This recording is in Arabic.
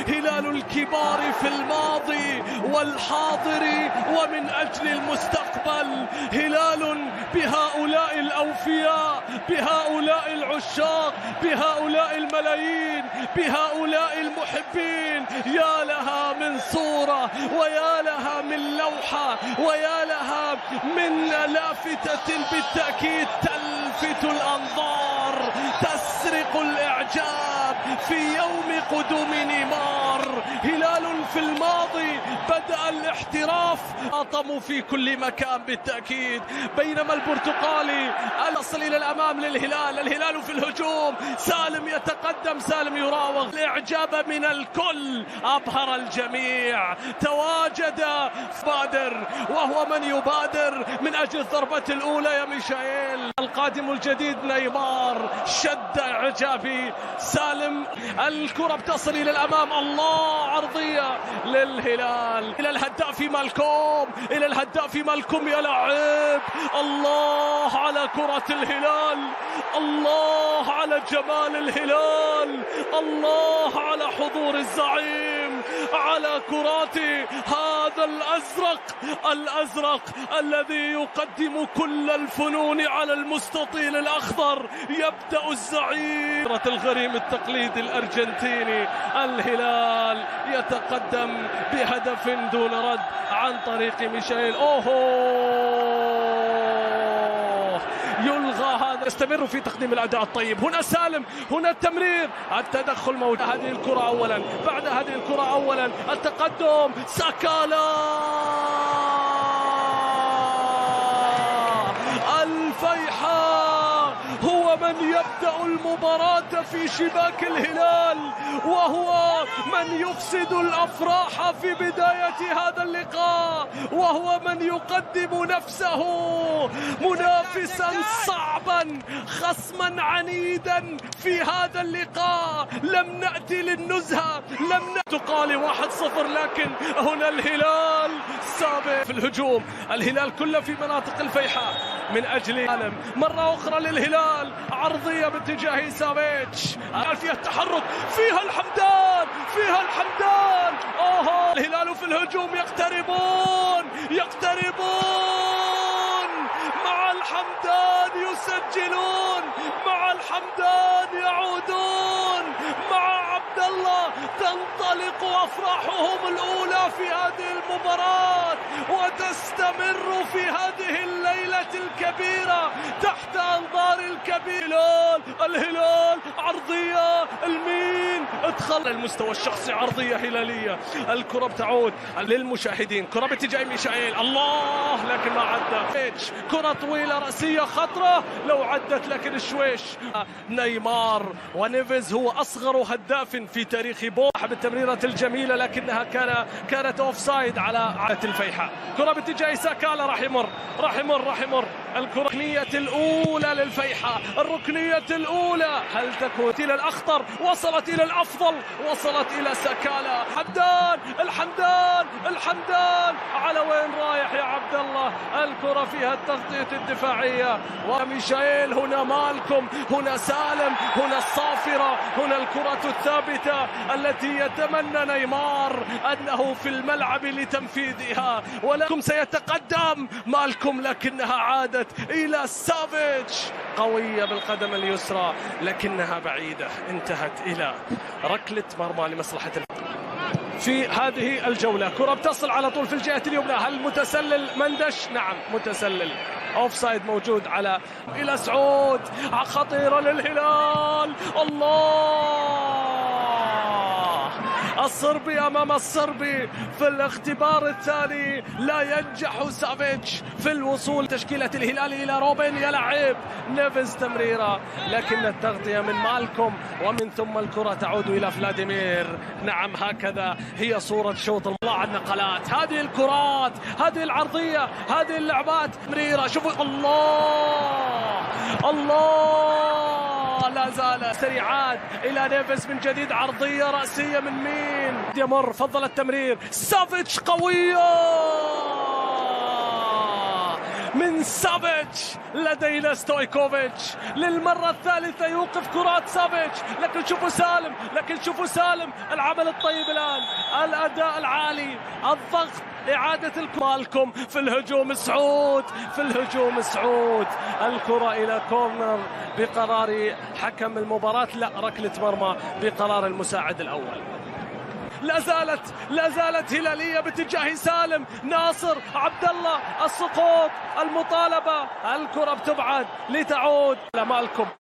هلال الكبار في الماضي والحاضر ومن أجل المستقبل، هلال بهؤلاء الأوفياء، بهؤلاء العشاق، بهؤلاء الملايين، بهؤلاء المحبين. يا لها من صورة، ويا لها من لوحة، ويا لها من لافتة بالتأكيد تلفت الأنظار، تسرق الإعجاب في يوم قدوم نيمار. هلال في الماضي بدأ الاحتراف، أطموا في كل مكان بالتأكيد، بينما البرتقالي يصل إلى الأمام للهلال. الهلال في الهجوم، سالم يتقدم، سالم يراوغ، الإعجاب من الكل، أبهر الجميع. تواجد بادر، وهو من يبادر من أجل الضربة الأولى يا ميشائيل. القادم الجديد نيمار، شد إعجابي سالم، الكرة بتصل إلى الأمام، الله، عرضية للهلال، إلى الهداف مالكوم، إلى الهداف مالكوم يا لعيب. الله على كرة الهلال، الله على جمال الهلال، الله على حضور الزعيم، على كرات هذا الأزرق الذي يقدم كل الفنون على المستطيل الأخضر. يبدأ الزعيم، كرة الغريم التقليدي الأرجنتيني. الهلال يتقدم بهدف دون رد عن طريق ميشائيل. يلغى هذا، يستمر في تقديم الأداء الطيب. هنا سالم، هنا التمرير، التدخل موجود. هذه الكرة أولا، بعد هذه الكرة أولا التقدم، ساكالا، الفيحاء هو من يبدأ المباراة في شباك الهلال، وهو من يفسد الأفراح في بداية هذا اللقاء، وهو من يقدم نفسه منافسا صعبا، خصما عنيدا في هذا اللقاء. لم نأتي للنزهة، لم تقال 1-0، لكن هنا الهلال سابق في الهجوم. الهلال كله في مناطق الفيحاء من أجل عالم. مرة أخرى للهلال، عرضية باتجاه سافيتش، فيها التحرك، فيها الحمدان، فيها الحمدان. الهلال في الهجوم، يقتربون مع الحمدان، يسجلون مع الحمدان، يعودون مع عبد الله. تنطلق أفراحهم الأولى في هذه المباراة، وتستمر في هذه الليلة الكبيرة تحت أنظار الكبير. الهلال عرضية، المين ادخل المستوى الشخصي، عرضية هلالية. الكرة بتعود للمشاهدين، كرة باتجاه ميشائيل، الله، لكن ما عدى. كرة طويلة رأسية خطرة لو عدت، لكن الشويش. نيمار ونيفيز هو أصغر هداف في تاريخ بوح بالتمريرة الجميلة، لكنها كانت أوفسايد على الفيحاء. كرة باتجاه ساكالا، راح يمر الركنية الأولى للفيحاء، الركنية الأولى، هل تكون إلى الأخطر؟ وصلت إلى الأفضل، وصلت إلى ساكالا. الحمدان على وين رايح يا عبد الله؟ الكرة فيها التغطية الدفاعية، وميشائيل، هنا مالكم، هنا سالم، هنا الصافرة، هنا الكرة الثابتة التي يتمنى نيمار أنه في الملعب لتنفيذها، ولكم سيتقدم مالكم، لكنها عادت إلى سافيتش، قوية بالقدم اليسرى لكنها بعيدة، انتهت إلى ركلة مرمى لمصلحة في هذه الجولة. كرة بتصل على طول في الجهة اليمنى، هل متسلل مندش؟ نعم متسلل، اوفسايد موجود على إلى سعود، خطيرة للهلال، الله، الصربي أمام الصربي في الاختبار الثاني. لا ينجح سافيتش في الوصول. تشكيلة الهلال إلى روبن، يلعب نيفيز، تمريرة، لكن التغطية من مالكم، ومن ثم الكرة تعود إلى فلاديمير. نعم، هكذا هي صورة شوط الله. النقلات، هذه الكرات، هذه العرضية، هذه اللعبات، تمريرة، شوفوا، الله، لا زال سريعات إلى نيفيز من جديد، عرضية رأسية من مين؟ يمر، فضل التمرير، سافيتش، قوية، من سافيتش. لدينا ستويكوفيتش للمرة الثالثة يوقف كرات سافيتش، لكن شوفوا سالم العمل الطيب الآن، الأداء العالي، الضغط، إعادة الكرة في الهجوم سعود، الكرة إلى كورنر بقرار حكم المباراة، لا ركلة مرمى بقرار المساعد الأول. لا زالت هلالية باتجاه سالم، ناصر، عبد الله، السقوط، المطالبة، الكرة بتبعد لتعود لمالكم.